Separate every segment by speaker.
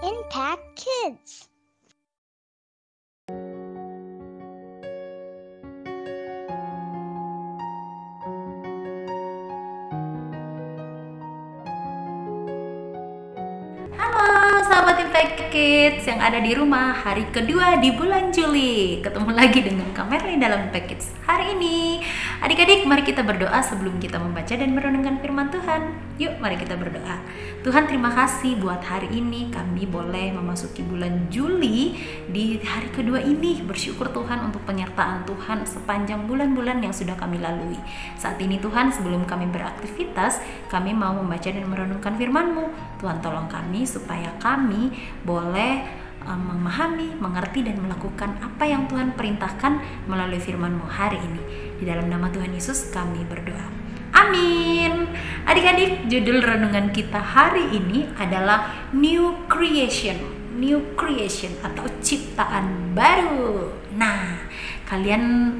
Speaker 1: Impact Kids.
Speaker 2: Halo sahabat Impact Kids yang ada di rumah, hari kedua di bulan Juli. Ketemu lagi dengan Kak Merlin dalam Impact Kids. Hari ini, adik-adik mari kita berdoa sebelum kita membaca dan merenungkan firman Tuhan. Yuk mari kita berdoa. Tuhan, terima kasih buat hari ini kami boleh memasuki bulan Juli. Di hari kedua ini bersyukur Tuhan untuk penyertaan Tuhan sepanjang bulan-bulan yang sudah kami lalui. Saat ini Tuhan, sebelum kami beraktivitas, kami mau membaca dan merenungkan firman-Mu. Tuhan, tolong kami supaya kami boleh memahami, mengerti dan melakukan apa yang Tuhan perintahkan melalui firman-Mu hari ini. Di dalam nama Tuhan Yesus kami berdoa. Amin. Adik-adik, judul renungan kita hari ini adalah New Creation. New Creation atau ciptaan baru. Nah, kalian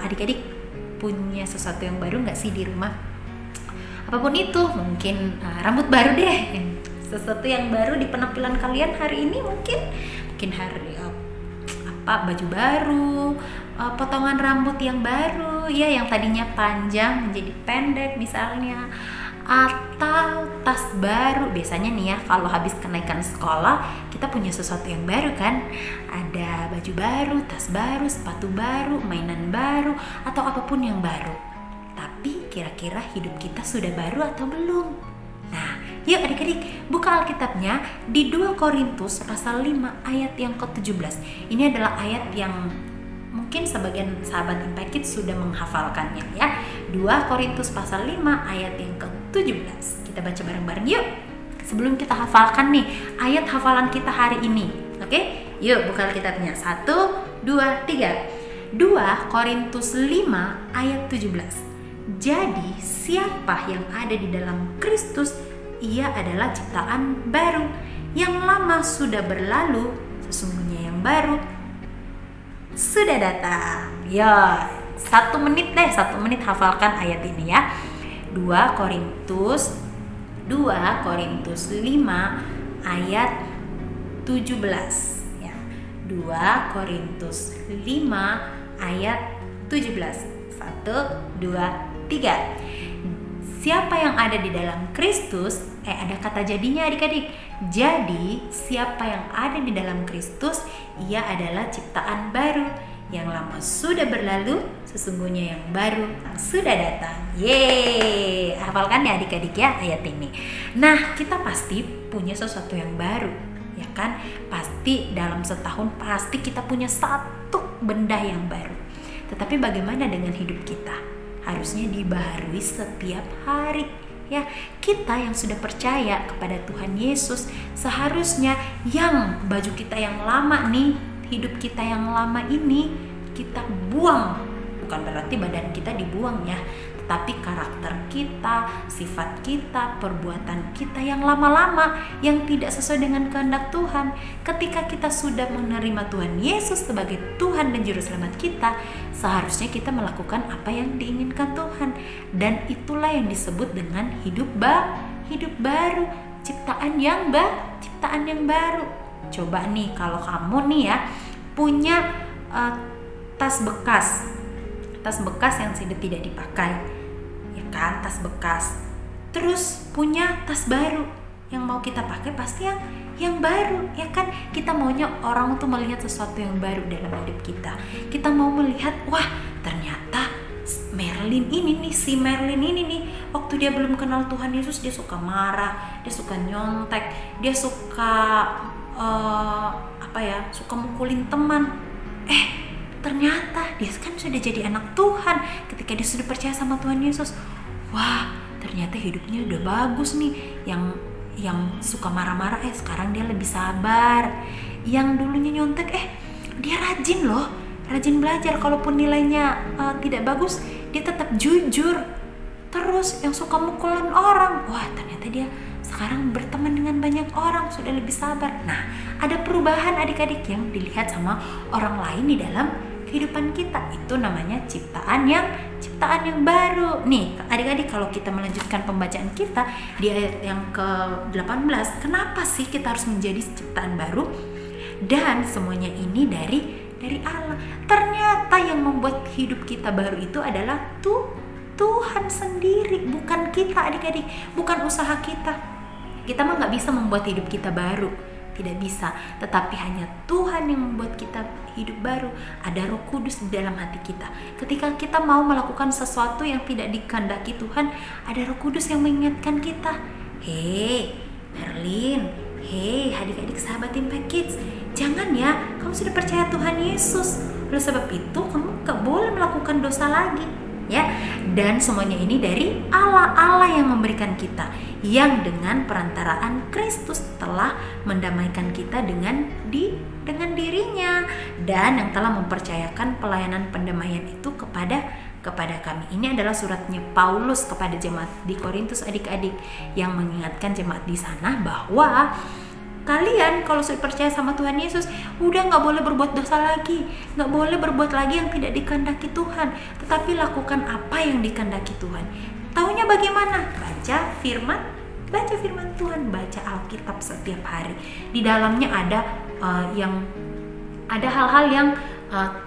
Speaker 2: adik-adik punya sesuatu yang baru nggak sih di rumah? Apapun itu, mungkin rambut baru deh. Sesuatu yang baru di penampilan kalian hari ini, mungkin hari baju baru, potongan rambut yang baru ya, yang tadinya panjang menjadi pendek misalnya, atau tas baru. Biasanya nih ya, kalau habis kenaikan sekolah kita punya sesuatu yang baru kan, ada baju baru, tas baru, sepatu baru, mainan baru, atau apapun yang baru. Tapi kira-kira hidup kita sudah baru atau belum? Nah, yuk adik-adik buka Alkitabnya di 2 Korintus pasal 5 ayat yang ke-17. Ini adalah ayat yang mungkin sebagian sahabat Impact Kids sudah menghafalkannya ya. 2 Korintus pasal 5 ayat yang ke-17. Kita baca bareng-bareng yuk. Sebelum kita hafalkan nih ayat hafalan kita hari ini. Oke? Yuk buka Alkitabnya. 1, 2, 3. 2 Korintus 5 ayat 17. Jadi siapa yang ada di dalam Kristus, ia adalah ciptaan baru. Yang lama sudah berlalu, sesungguhnya yang baru sudah datang. Ya, 1 menit deh, 1 menit hafalkan ayat ini ya. 2 Korintus 5 ayat 17 ya. 2 Korintus 5 ayat 17. 1, 2, 3. Siapa yang ada di dalam Kristus, ada kata jadinya adik-adik. Jadi, siapa yang ada di dalam Kristus, ia adalah ciptaan baru. Yang lama sudah berlalu, sesungguhnya yang baru sudah datang. Yeay, hafalkan ya adik-adik ya ayat ini. Nah, kita pasti punya sesuatu yang baru, ya kan? Pasti dalam setahun pasti kita punya satu benda yang baru. Tetapi bagaimana dengan hidup kita? Harusnya dibaharui setiap hari ya. Kita yang sudah percaya kepada Tuhan Yesus, seharusnya yang baju kita yang lama nih, hidup kita yang lama ini kita buang. Bukan berarti badan kita dibuang ya, tetapi karakter kita, sifat kita, perbuatan kita yang lama-lama, yang tidak sesuai dengan kehendak Tuhan. Ketika kita sudah menerima Tuhan Yesus sebagai Tuhan dan Juru Selamat kita, seharusnya kita melakukan apa yang diinginkan Tuhan. Dan itulah yang disebut dengan hidup baru, ciptaan yang baru. Coba nih kalau kamu nih ya punya tas bekas yang sudah tidak dipakai, ya kan, tas bekas. Terus punya tas baru yang mau kita pakai, pasti yang baru, ya kan. Kita maunya orang tuh melihat sesuatu yang baru dalam hidup kita. Kita mau melihat, wah ternyata Merlin ini nih, waktu dia belum kenal Tuhan Yesus, dia suka marah, dia suka nyontek, dia suka suka mukulin teman. Ternyata dia kan sudah jadi anak Tuhan ketika dia sudah percaya sama Tuhan Yesus. Wah, ternyata hidupnya udah bagus nih. Yang suka marah-marah, sekarang dia lebih sabar. Yang dulunya nyontek, dia rajin belajar. Kalaupun nilainya tidak bagus, dia tetap jujur. Terus yang suka mukulin orang, wah ternyata dia sekarang berteman dengan banyak orang, sudah lebih sabar. Nah, ada perubahan adik-adik yang dilihat sama orang lain di dalam kehidupan kita. Itu namanya ciptaan yang ciptaan yang baru. Nih, adik-adik, kalau kita melanjutkan pembacaan kita di ayat yang ke-18, kenapa sih kita harus menjadi ciptaan baru? Dan semuanya ini dari Allah. Ternyata yang membuat hidup kita baru itu adalah Tuhan sendiri, bukan kita, adik-adik, bukan usaha kita. Kita mah nggak bisa membuat hidup kita baru, tidak bisa. Tetapi hanya Tuhan yang membuat kita hidup baru. Ada Roh Kudus di dalam hati kita. Ketika kita mau melakukan sesuatu yang tidak dikehendaki Tuhan, ada Roh Kudus yang mengingatkan kita. Hei, Merlin, hei adik-adik sahabat Impact Kids, jangan ya, kamu sudah percaya Tuhan Yesus. Oleh sebab itu kamu gak boleh melakukan dosa lagi, ya. Dan semuanya ini dari Allah yang memberikan kita, yang dengan perantaraan Kristus telah mendamaikan kita dengan dirinya, dan yang telah mempercayakan pelayanan pendamaian itu kepada kami. Ini adalah suratnya Paulus kepada jemaat di Korintus, adik-adik, yang mengingatkan jemaat di sana bahwa kalian kalau sudah percaya sama Tuhan Yesus, udah gak boleh berbuat dosa lagi, gak boleh berbuat lagi yang tidak dikehendaki Tuhan, tetapi lakukan apa yang dikehendaki Tuhan. Taunya bagaimana? Baca firman Tuhan, baca Alkitab setiap hari. Di dalamnya ada hal-hal yang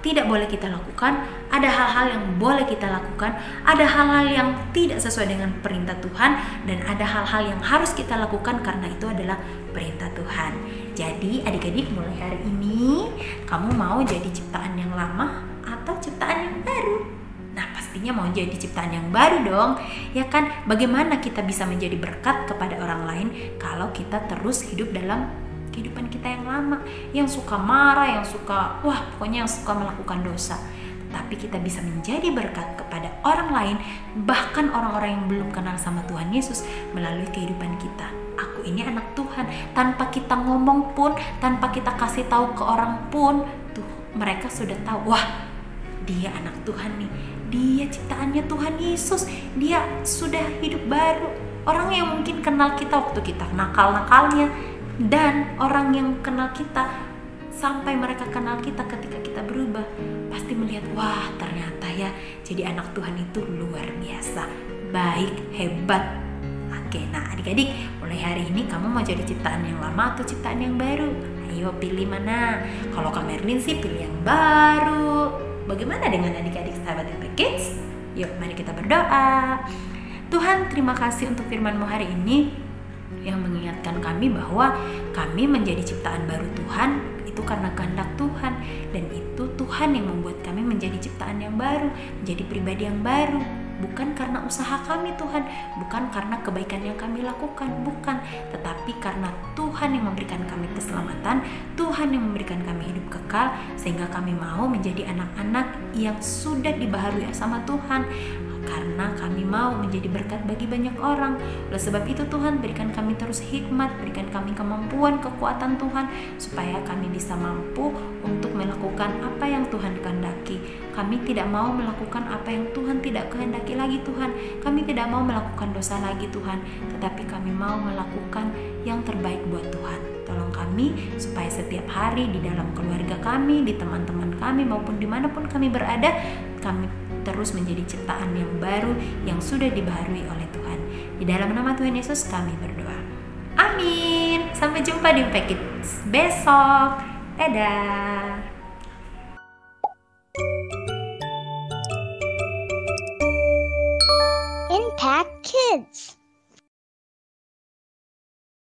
Speaker 2: tidak boleh kita lakukan, ada hal-hal yang boleh kita lakukan, ada hal-hal yang tidak sesuai dengan perintah Tuhan, dan ada hal-hal yang harus kita lakukan karena itu adalah perintah Tuhan. Jadi adik-adik, mulai hari ini kamu mau jadi ciptaan yang lama atau ciptaan yang baru? Nah, pastinya mau jadi ciptaan yang baru dong, ya kan? Bagaimana kita bisa menjadi berkat kepada orang lain kalau kita terus hidup dalam kehidupan kita yang lama, yang suka marah, yang suka pokoknya yang suka melakukan dosa. Tapi kita bisa menjadi berkat kepada orang lain, bahkan orang-orang yang belum kenal sama Tuhan Yesus, melalui kehidupan kita. Aku ini anak Tuhan, tanpa kita ngomong pun, tanpa kita kasih tahu ke orang pun, tuh mereka sudah tahu, wah, dia anak Tuhan nih, dia ciptaannya Tuhan Yesus, dia sudah hidup baru. Orang yang mungkin kenal kita waktu kita nakal-nakalnya, dan orang yang kenal kita sampai mereka kenal kita ketika kita berubah, pasti melihat, wah, ternyata ya jadi anak Tuhan itu luar biasa, baik, hebat. Oke, nah adik-adik, mulai hari ini kamu mau jadi ciptaan yang lama atau ciptaan yang baru? Ayo pilih mana. Kalau Kak Merlin sih pilih yang baru. Bagaimana dengan adik-adik sahabat Impact Kids? Yuk mari kita berdoa. Tuhan, terima kasih untuk firman-Mu hari ini yang mengingatkan kami bahwa kami menjadi ciptaan baru Tuhan itu karena kehendak Tuhan, dan itu Tuhan yang membuat kami menjadi ciptaan yang baru, menjadi pribadi yang baru, bukan karena usaha kami Tuhan, bukan karena kebaikan yang kami lakukan, bukan, tetapi karena Tuhan yang memberikan kami keselamatan, Tuhan yang memberikan kami hidup kekal, sehingga kami mau menjadi anak-anak yang sudah dibaharui sama Tuhan, karena kami mau menjadi berkat bagi banyak orang. Oleh sebab itu Tuhan, berikan kami terus hikmat, berikan kami kemampuan, kekuatan Tuhan, supaya kami bisa mampu untuk melakukan apa yang Tuhan kehendaki. Kami tidak mau melakukan apa yang Tuhan tidak kehendaki lagi Tuhan. Kami tidak mau melakukan dosa lagi Tuhan, tetapi kami mau melakukan yang terbaik buat Tuhan. Tolong kami supaya setiap hari di dalam keluarga kami, di teman-teman kami, maupun dimanapun kami berada, kami terus menjadi ciptaan yang baru yang sudah dibaharui oleh Tuhan. Di dalam nama Tuhan Yesus kami berdoa. Amin. Sampai jumpa di Impact Kids besok. Dadah.
Speaker 1: Impact Kids.